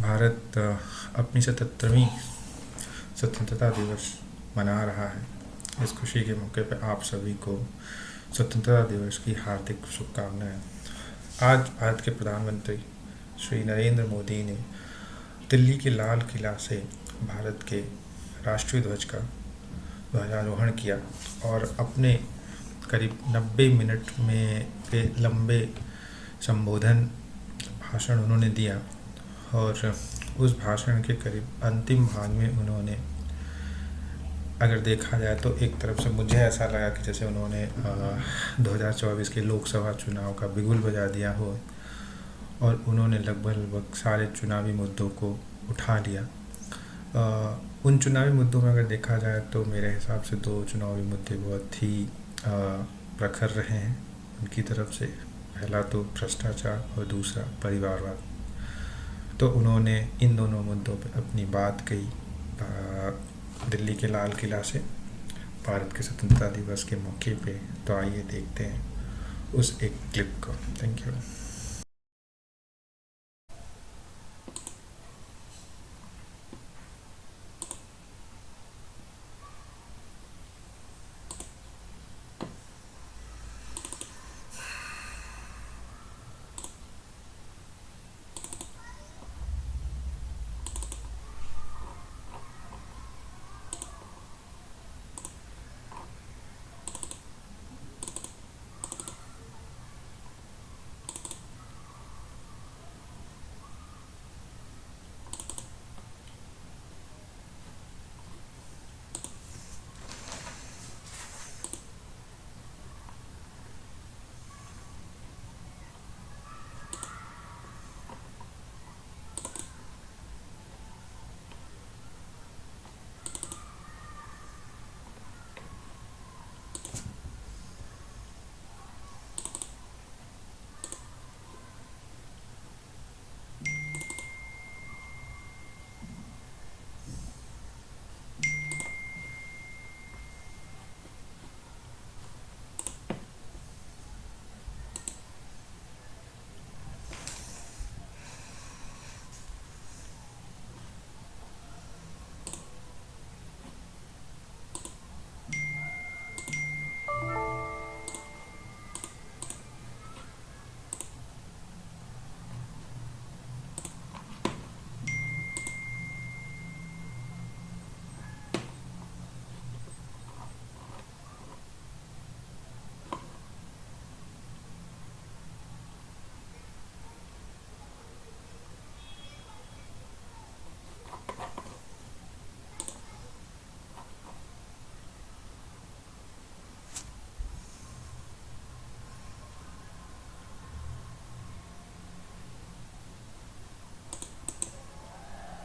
भारत अपनी 77वीं स्वतंत्रता दिवस मना रहा है। इस खुशी के मौके पर आप सभी को स्वतंत्रता दिवस की हार्दिक शुभकामनाएं। आज भारत के प्रधानमंत्री श्री नरेंद्र मोदी ने दिल्ली के लाल किला से भारत के राष्ट्रीय ध्वज का ध्वजारोहण किया और अपने करीब 90 मिनट में के लंबे संबोधन भाषण उन्होंने दिया और उस भाषण के करीब अंतिम भाग में उन्होंने, अगर देखा जाए तो एक तरफ से मुझे ऐसा लगा कि जैसे उन्होंने 2024 के लोकसभा चुनाव का बिगुल बजा दिया हो और उन्होंने लगभग सारे चुनावी मुद्दों को उठा लिया। उन चुनावी मुद्दों में अगर देखा जाए तो मेरे हिसाब से दो चुनावी मुद्दे बहुत ही प्रखर रहे हैं उनकी तरफ से। पहला तो भ्रष्टाचार और दूसरा परिवारवाद। तो उन्होंने इन दोनों मुद्दों पर अपनी बात कही दिल्ली के लाल किला से भारत के स्वतंत्रता दिवस के मौके पे। तो आइए देखते हैं उस एक क्लिप को। Thank you.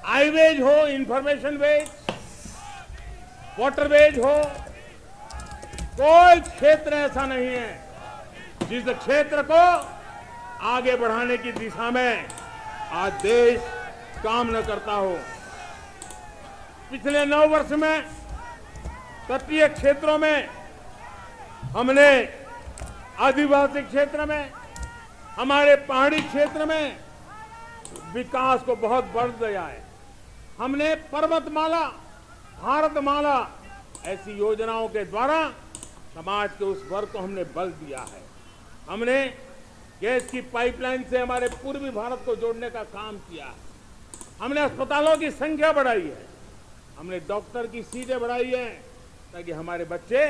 हाईवेज हो, इंफॉर्मेशन वेज, वाटरवेज हो, कोई क्षेत्र ऐसा नहीं है जिस क्षेत्र को आगे बढ़ाने की दिशा में आज देश काम न करता हो। पिछले 9 वर्ष में तटीय क्षेत्रों में हमने, आदिवासी क्षेत्र में, हमारे पहाड़ी क्षेत्र में विकास को बहुत बढ़ दिया है। हमने पर्वतमाला, भारतमाला ऐसी योजनाओं के द्वारा समाज के उस वर्ग को हमने बल दिया है। हमने गैस की पाइपलाइन से हमारे पूर्वी भारत को जोड़ने का काम किया है। हमने अस्पतालों की संख्या बढ़ाई है। हमने डॉक्टर की सीटें बढ़ाई है ताकि हमारे बच्चे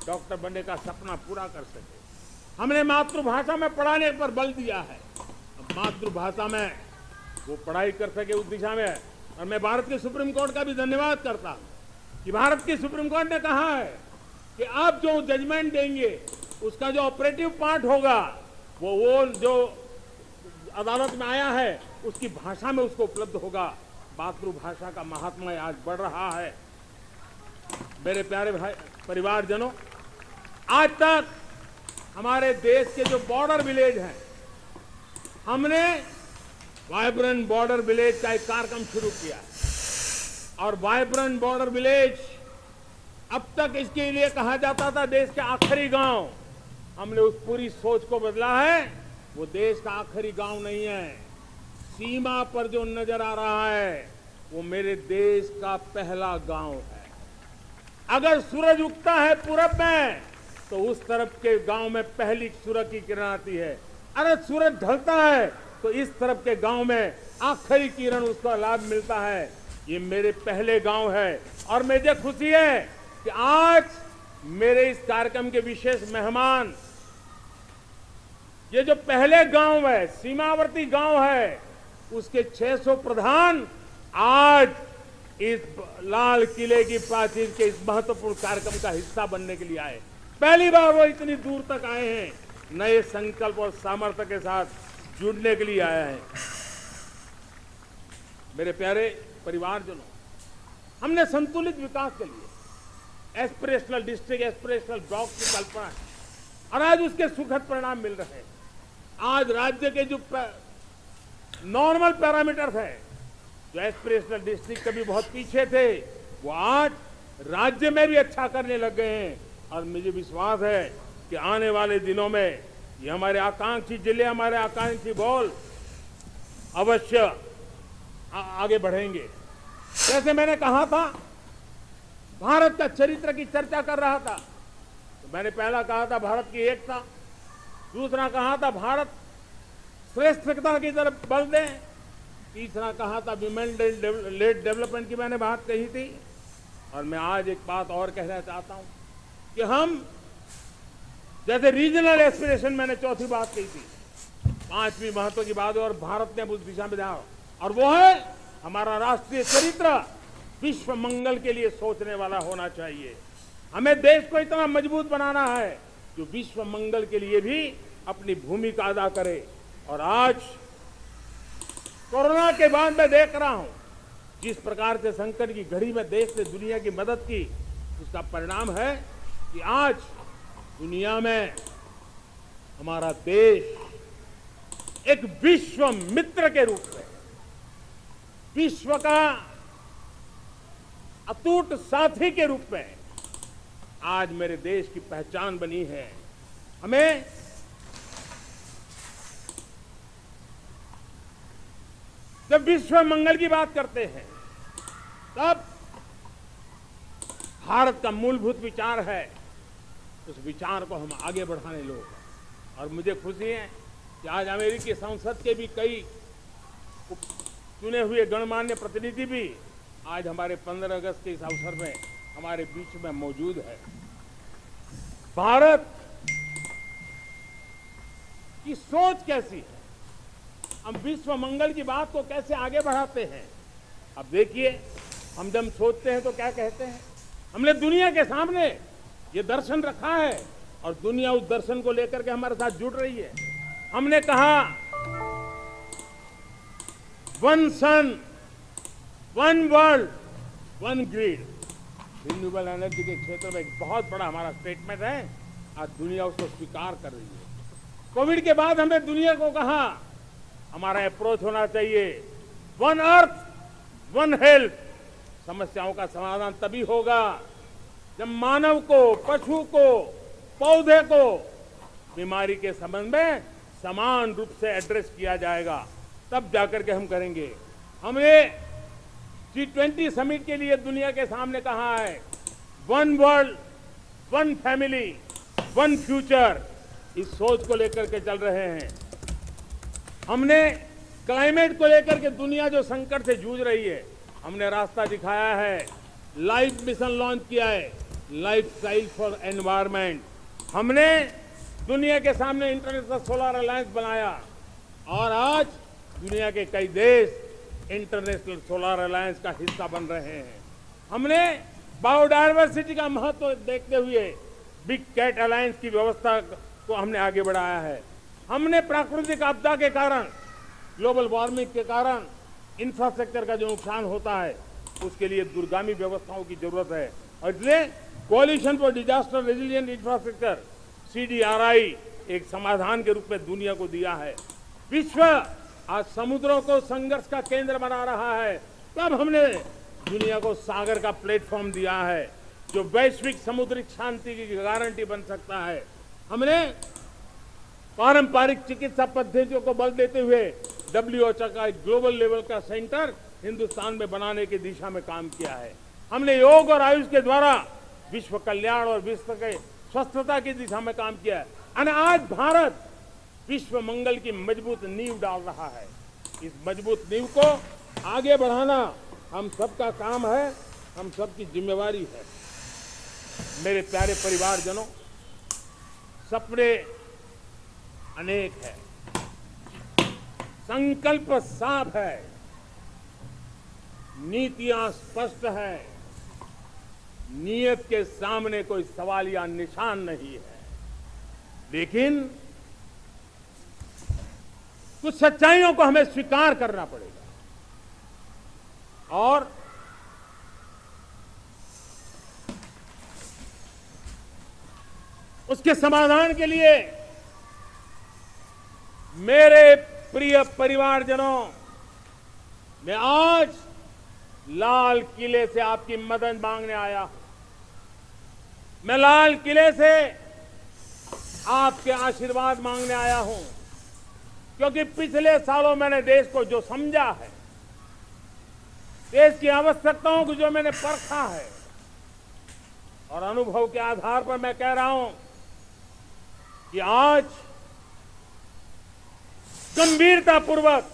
डॉक्टर बनने का सपना पूरा कर सके। हमने मातृभाषा में पढ़ाने पर बल दिया है। अब मातृभाषा में वो पढ़ाई कर सके उस दिशा में। और मैं भारत के सुप्रीम कोर्ट का भी धन्यवाद करता हूं कि भारत की सुप्रीम कोर्ट ने कहा है कि आप जो जजमेंट देंगे उसका जो ऑपरेटिव पार्ट होगा वो जो अदालत में आया है उसकी भाषा में उसको उपलब्ध होगा। मातृभाषा का महात्म्य आज बढ़ रहा है। मेरे प्यारे भाई परिवारजनों, आज तक हमारे देश के जो बॉर्डर विलेज हैं, हमने वाइब्रेंट बॉर्डर विलेज का एक कार्यक्रम शुरू किया और वाइब्रेंट बॉर्डर विलेज अब तक इसके लिए कहा जाता था देश के आखिरी गांव। हमने उस पूरी सोच को बदला है। वो देश का आखिरी गांव नहीं है, सीमा पर जो नजर आ रहा है वो मेरे देश का पहला गांव है। अगर सूरज उगता है पूरब में तो उस तरफ के गांव में पहली सूरज की किरण आती है। अगर सूरज ढलता है तो इस तरफ के गांव में आखिरी किरण उसका लाभ मिलता है। ये मेरे पहले गांव है और मुझे खुशी है कि आज मेरे इस कार्यक्रम के विशेष मेहमान, ये जो पहले गांव है, सीमावर्ती गांव है, उसके 600 प्रधान आज इस लाल किले की प्राचीर के इस महत्वपूर्ण कार्यक्रम का हिस्सा बनने के लिए आए। पहली बार वो इतनी दूर तक आए हैं, नए संकल्प और सामर्थ्य के साथ जुड़ने के लिए आया है। मेरे प्यारे परिवारजनों, हमने संतुलित विकास के लिए एस्पिरेशनल डिस्ट्रिक्ट, एस्पिरेशनल ब्लॉक की कल्पना है और आज उसके सुखद परिणाम मिल रहे हैं। आज राज्य के जो नॉर्मल पैरामीटर्स हैं, जो एस्पिरेशनल डिस्ट्रिक्ट कभी बहुत पीछे थे, वो आज राज्य में भी अच्छा करने लग गए हैं और मुझे विश्वास है कि आने वाले दिनों में ये हमारे आकांक्षी जिले, हमारे आकांक्षी बॉल अवश्य आगे बढ़ेंगे। जैसे मैंने कहा था, भारत का चरित्र की चर्चा कर रहा था तो मैंने पहला कहा था भारत की एकता, दूसरा कहा था भारत श्रेष्ठता की तरफ बल दें, तीसरा कहा था विमेन लेड डेवलपमेंट की मैंने बात कही थी। और मैं आज एक बात और कहना चाहता हूं कि हम जैसे रीजनल एस्पिरेशन मैंने चौथी बात कही थी, पांचवी महत्व की बात है और भारत ने उस दिशा में जाओ, और वो है हमारा राष्ट्रीय चरित्र विश्व मंगल के लिए सोचने वाला होना चाहिए। हमें देश को इतना मजबूत बनाना है जो विश्व मंगल के लिए भी अपनी भूमिका अदा करे। और आज कोरोना के बाद मैं देख रहा हूं जिस प्रकार से संकट की घड़ी में देश ने दुनिया की मदद की, उसका परिणाम है कि आज दुनिया में हमारा देश एक विश्व मित्र के रूप में, विश्व का अटूट साथी के रूप में आज मेरे देश की पहचान बनी है। हमें जब विश्व मंगल की बात करते हैं तब भारत का मूलभूत विचार है, उस विचार को हम आगे बढ़ाने लोग। और मुझे खुशी है कि आज अमेरिकी संसद के भी कई चुने हुए गणमान्य प्रतिनिधि भी आज हमारे 15 अगस्त के इस अवसर में हमारे बीच में मौजूद है। भारत की सोच कैसी है, हम विश्व मंगल की बात को कैसे आगे बढ़ाते हैं। अब देखिए, हम जब सोचते हैं तो क्या कहते हैं, हमने दुनिया के सामने ये दर्शन रखा है और दुनिया उस दर्शन को लेकर के हमारे साथ जुड़ रही है। हमने कहा one sun, one world, one grid. Renewable energy के क्षेत्र में एक बहुत बड़ा हमारा स्टेटमेंट है, आज दुनिया उसको स्वीकार कर रही है। कोविड के बाद हमने दुनिया को कहा हमारा अप्रोच होना चाहिए वन अर्थ, वन हेल्थ। समस्याओं का समाधान तभी होगा जब मानव को, पशु को, पौधे को बीमारी के संबंध में समान रूप से एड्रेस किया जाएगा, तब जाकर के हम करेंगे। हमने G20 समिट के लिए दुनिया के सामने कहा है one world, one family, one future. इस सोच को लेकर के चल रहे हैं। हमने क्लाइमेट को लेकर के दुनिया जो संकट से जूझ रही है, हमने रास्ता दिखाया है, लाइफ मिशन लॉन्च किया है, लाइफ स्टाइल फॉर एनवायरमेंट। हमने दुनिया के सामने इंटरनेशनल सोलर अलायंस बनाया और आज दुनिया के कई देश इंटरनेशनल सोलर अलायंस का हिस्सा बन रहे हैं। हमने बायोडायवर्सिटी का महत्व देखते हुए बिग कैट अलायंस की व्यवस्था को हमने आगे बढ़ाया है। हमने प्राकृतिक आपदा के कारण, ग्लोबल वार्मिंग के कारण इंफ्रास्ट्रक्चर का जो नुकसान होता है, उसके लिए दूरगामी व्यवस्थाओं की जरूरत है और इसलिए coalition for disaster resilient infrastructure CDRI एक समाधान के रूप में दुनिया को दिया है। विश्व आज समुद्रों को संघर्ष का केंद्र बना रहा है, तब हमने दुनिया को सागर का प्लेटफॉर्म दिया है जो वैश्विक समुद्री शांति की गारंटी बन सकता है। हमने पारंपरिक चिकित्सा पद्धतियों को बल देते हुए WHO का एक ग्लोबल लेवल का सेंटर हिंदुस्तान में बनाने की दिशा में काम किया है। हमने योग और आयुष के द्वारा विश्व कल्याण और विश्व के स्वस्थता की दिशा में काम किया है। और आज भारत विश्व मंगल की मजबूत नींव डाल रहा है। इस मजबूत नींव को आगे बढ़ाना हम सबका काम है, हम सबकी जिम्मेवारी है। मेरे प्यारे परिवारजनों, सपने अनेक है, संकल्प साफ है, नीतियां स्पष्ट है, नियत के सामने कोई सवाल या निशान नहीं है। लेकिन कुछ सच्चाइयों को हमें स्वीकार करना पड़ेगा और उसके समाधान के लिए मेरे प्रिय परिवारजनों, मैं आज लाल किले से आपकी मदद मांगने आया हूं। मैं लाल किले से आपके आशीर्वाद मांगने आया हूं, क्योंकि पिछले सालों मैंने देश को जो समझा है, देश की आवश्यकताओं को जो मैंने परखा है, और अनुभव के आधार पर मैं कह रहा हूं कि आज गंभीरतापूर्वक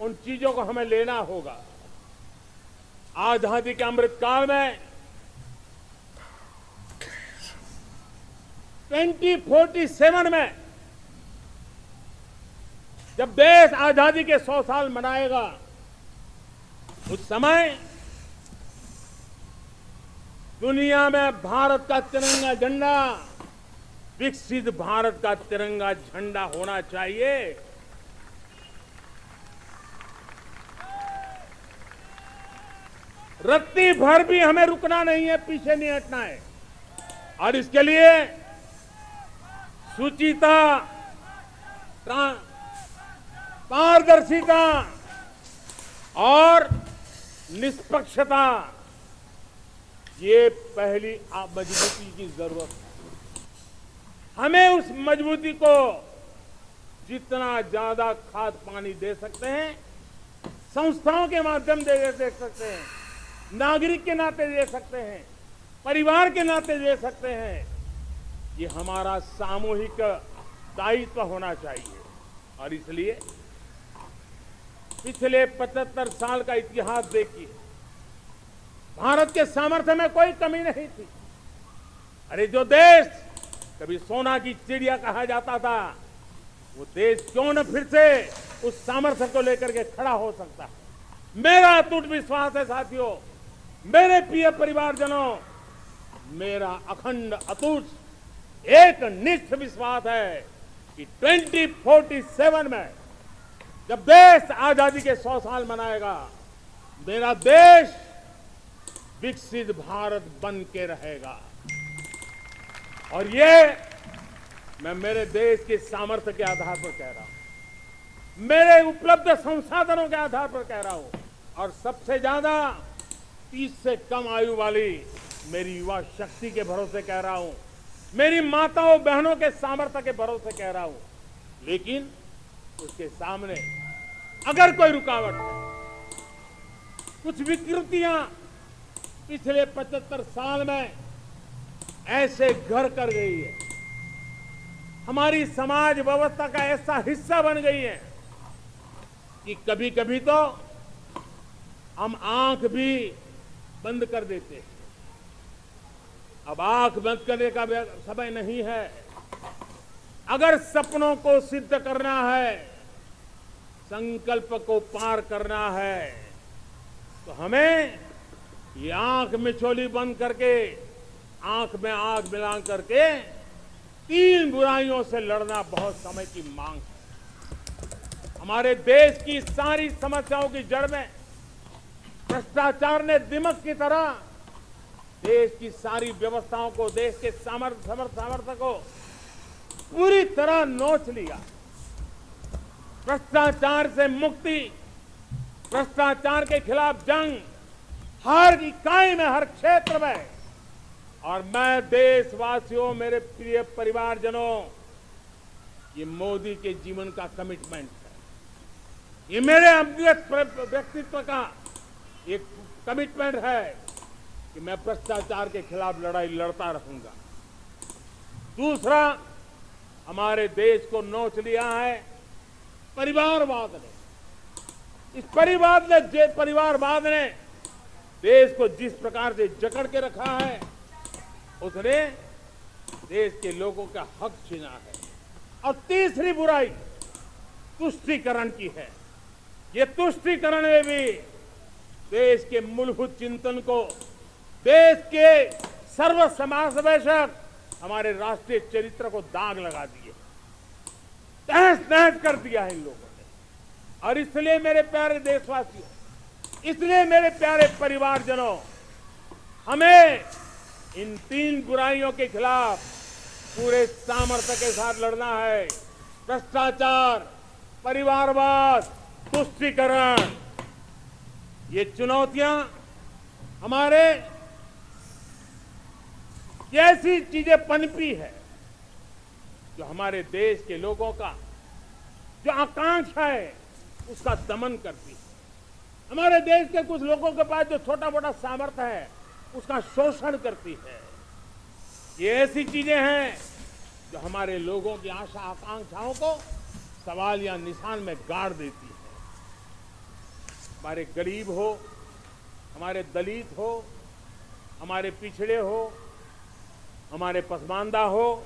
उन चीजों को हमें लेना होगा। आजादी के अमृतकाल में 2047 में जब देश आजादी के 100 साल मनाएगा, उस समय दुनिया में भारत का तिरंगा झंडा, विकसित भारत का तिरंगा झंडा होना चाहिए। रत्ती भर भी हमें रुकना नहीं है, पीछे नहीं हटना है। और इसके लिए शुचिता, पारदर्शिता और निष्पक्षता, ये पहली मजबूती की जरूरत है। हमें उस मजबूती को जितना ज्यादा खाद पानी दे सकते हैं, संस्थाओं के माध्यम से दे सकते हैं, नागरिक के नाते दे सकते हैं, परिवार के नाते दे सकते हैं, ये हमारा सामूहिक दायित्व होना चाहिए। और इसलिए पिछले 75 साल का इतिहास देखिए, भारत के सामर्थ्य में कोई कमी नहीं थी। अरे जो देश कभी सोना की चिड़िया कहा जाता था, वो देश क्यों न फिर से उस सामर्थ्य को लेकर के खड़ा हो सकता है। मेरा अटूट विश्वास है साथियों, मेरे प्रिय परिवारजनों, मेरा अखंड अटूट एक निष्ठ विश्वास है कि 2047 में जब देश आजादी के 100 साल मनाएगा, मेरा देश विकसित भारत बन के रहेगा। और ये मैं मेरे देश के सामर्थ्य के आधार पर कह रहा हूं, मेरे उपलब्ध संसाधनों के आधार पर कह रहा हूं, और सबसे ज्यादा 30 से कम आयु वाली मेरी युवा शक्ति के भरोसे कह रहा हूं, मेरी माताओं बहनों के सामर्थ्य के भरोसे कह रहा हूं। लेकिन उसके सामने अगर कोई रुकावट है, कुछ विकृतियां पिछले 75 साल में ऐसे घर कर गई है, हमारी समाज व्यवस्था का ऐसा हिस्सा बन गई है कि कभी कभी तो हम आंख भी बंद कर देते हैं। अब आंख बंद करने का समय नहीं है। अगर सपनों को सिद्ध करना है, संकल्प को पार करना है, तो हमें ये आंख मिचौली बंद करके, आंख में आंख मिला करके 3 बुराइयों से लड़ना बहुत समय की मांग है। हमारे देश की सारी समस्याओं की जड़ में भ्रष्टाचार ने दिमक की तरह देश की सारी व्यवस्थाओं को, देश के सामर्थ्य को पूरी तरह नोच लिया। भ्रष्टाचार से मुक्ति, भ्रष्टाचार के खिलाफ जंग हर इकाई में, हर क्षेत्र में। और मैं देशवासियों, मेरे प्रिय परिवारजनों, ये मोदी के जीवन का कमिटमेंट है। ये मेरे व्यक्तिगत व्यक्तित्व का एक कमिटमेंट है कि मैं भ्रष्टाचार के खिलाफ लड़ाई लड़ता रहूंगा। दूसरा, हमारे देश को नोच लिया है परिवारवाद ने। इस परिवारवाद ने देश को जिस प्रकार से जकड़ के रखा है, उसने देश के लोगों का हक छीना है। और तीसरी बुराई तुष्टीकरण की है। ये तुष्टीकरण में भी देश के मूलभूत चिंतन को, देश के सर्व समावेशक हमारे राष्ट्रीय चरित्र को दाग लगा दिए, तहस नहस कर दिया है इन लोगों ने। और इसलिए मेरे प्यारे देशवासियों, इसलिए मेरे प्यारे परिवारजनों, हमें इन तीन बुराइयों के खिलाफ पूरे सामर्थ्य के साथ लड़ना है। भ्रष्टाचार, परिवारवाद, तुष्टीकरण, ये चुनौतियां हमारे कैसी चीजें पनपी है जो हमारे देश के लोगों का जो आकांक्षा है उसका दमन करती है। हमारे देश के कुछ लोगों के पास जो छोटा मोटा सामर्थ्य है उसका शोषण करती है। ये ऐसी चीजें हैं जो हमारे लोगों की आशा आकांक्षाओं को सवाल या निशान में गाड़ देती है। हमारे गरीब हो, हमारे दलित हो, हमारे पिछड़े हो, हमारे पसमानदा हो,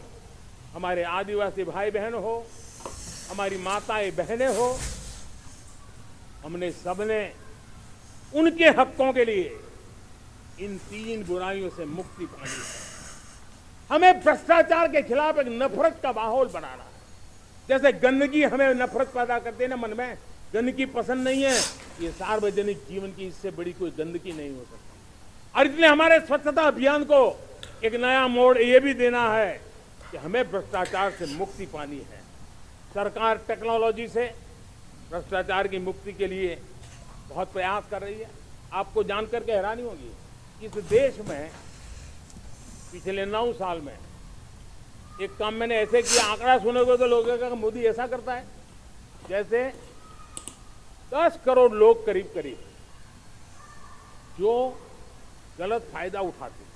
हमारे आदिवासी भाई बहन हो, हमारी माताएं बहनें हो, हमने सबने उनके हकों के लिए इन तीन बुराइयों से मुक्ति पानी है। हमें भ्रष्टाचार के खिलाफ एक नफरत का माहौल बनाना है। जैसे गंदगी हमें नफरत पैदा करते हैं ना मन में, गंदगी पसंद नहीं है, ये सार्वजनिक जीवन की इससे बड़ी कोई गंदगी नहीं हो सकती। और इसलिए हमारे स्वच्छता अभियान को एक नया मोड़ ये भी देना है कि हमें भ्रष्टाचार से मुक्ति पानी है। सरकार टेक्नोलॉजी से भ्रष्टाचार की मुक्ति के लिए बहुत प्रयास कर रही है। आपको जानकर के हैरानी होगी, इस देश में पिछले 9 साल में एक काम मैंने ऐसे किया, आंकड़ा सुनोगे तो लोगों का मोदी ऐसा करता है जैसे 10 करोड़ लोग करीब जो गलत फायदा उठाते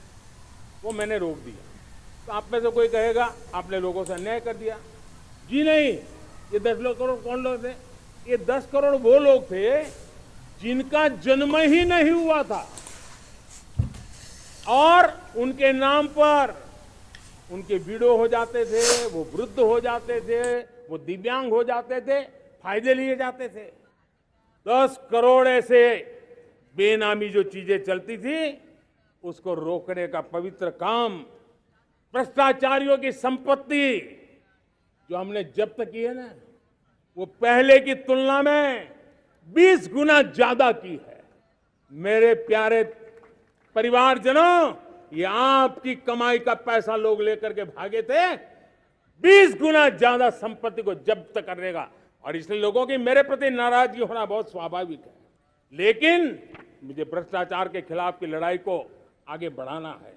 वो मैंने रोक दिया। तो आप में से कोई कहेगा आपने लोगों से अन्याय कर दिया। जी नहीं, ये 10 करोड़ कौन लोग थे? ये 10 करोड़ वो लोग थे जिनका जन्म ही नहीं हुआ था और उनके नाम पर उनके विडो हो जाते थे, वो वृद्ध हो जाते थे, वो दिव्यांग हो जाते थे, फायदे लिए जाते थे। 10 करोड़ ऐसे बेनामी जो चीजें चलती थी उसको रोकने का पवित्र काम, भ्रष्टाचारियों की संपत्ति जो हमने जब्त की है ना, वो पहले की तुलना में 20 गुना ज्यादा की है। मेरे प्यारे परिवारजनों, ये आपकी कमाई का पैसा लोग लेकर के भागे थे, 20 गुना ज्यादा संपत्ति को जब्त करने का। और इसलिए लोगों की मेरे प्रति नाराजगी होना बहुत स्वाभाविक है, लेकिन मुझे भ्रष्टाचार के खिलाफ की लड़ाई को आगे बढ़ाना है।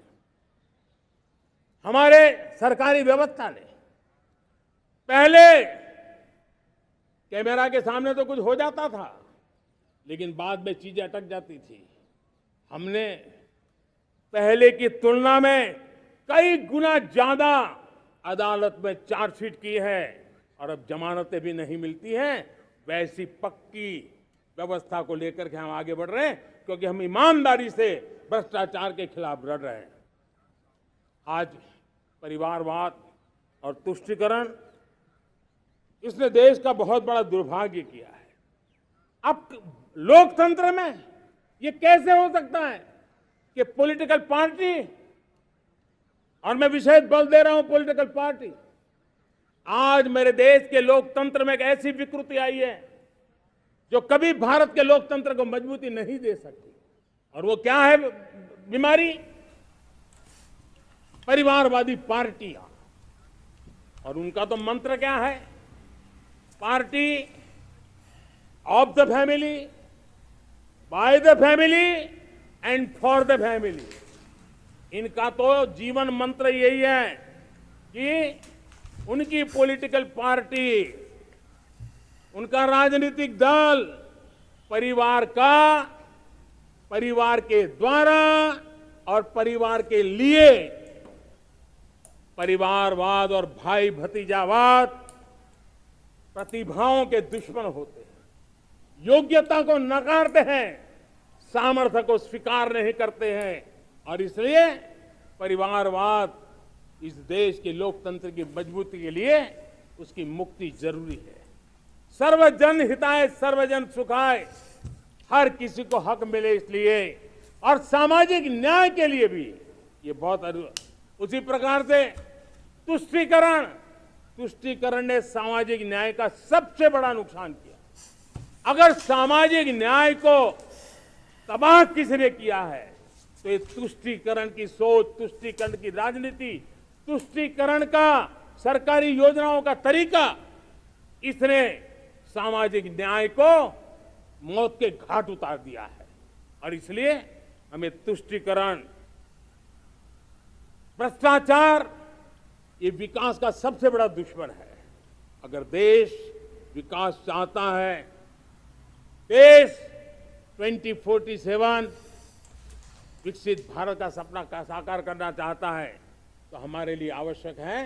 हमारे सरकारी व्यवस्था ने पहले कैमरा के सामने तो कुछ हो जाता था, लेकिन बाद में चीजें अटक जाती थी। हमने पहले की तुलना में कई गुना ज्यादा अदालत में चार्जशीट की है और अब जमानतें भी नहीं मिलती हैं। वैसी पक्की व्यवस्था को लेकर के हम आगे बढ़ रहे हैं, क्योंकि हम ईमानदारी से भ्रष्टाचार के खिलाफ लड़ रहे हैं। आज परिवारवाद और तुष्टीकरण, इसने देश का बहुत बड़ा दुर्भाग्य किया है। अब लोकतंत्र में ये कैसे हो सकता है कि पॉलिटिकल पार्टी, और मैं विशेष बल दे रहा हूं पॉलिटिकल पार्टी, आज मेरे देश के लोकतंत्र में एक ऐसी विकृति आई है जो कभी भारत के लोकतंत्र को मजबूती नहीं दे सकती। और वो क्या है बीमारी? परिवारवादी पार्टियां। और उनका तो मंत्र क्या है? Party of the family, by the family and for the family. इनका तो जीवन मंत्र यही है कि उनकी पॉलिटिकल पार्टी, उनका राजनीतिक दल परिवार के द्वारा और परिवार के लिए परिवारवाद और भाई भतीजावाद प्रतिभाओं के दुश्मन होते हैं, योग्यता को नकारते हैं, सामर्थ्य को स्वीकार नहीं करते हैं और इसलिए परिवारवाद इस देश के लोकतंत्र की मजबूती के लिए उसकी मुक्ति जरूरी है। सर्वजन हिताय सर्वजन सुखाय, हर किसी को हक मिले इसलिए, और सामाजिक न्याय के लिए भी ये बहुत उसी प्रकार से तुष्टीकरण ने सामाजिक न्याय का सबसे बड़ा नुकसान किया। अगर सामाजिक न्याय को तबाह किसने किया है तो ये तुष्टीकरण की सोच, तुष्टीकरण की राजनीति, तुष्टीकरण का सरकारी योजनाओं का तरीका, इसने सामाजिक न्याय को मौत के घाट उतार दिया है। और इसलिए हमें तुष्टीकरण, भ्रष्टाचार ये विकास का सबसे बड़ा दुश्मन है। अगर देश विकास चाहता है, देश 2047 विकसित भारत का सपना का साकार करना चाहता है, तो हमारे लिए आवश्यक है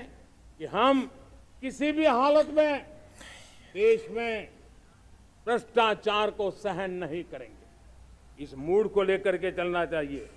कि हम किसी भी हालत में देश में भ्रष्टाचार को सहन नहीं करेंगे। इस मूड को लेकर के चलना चाहिए।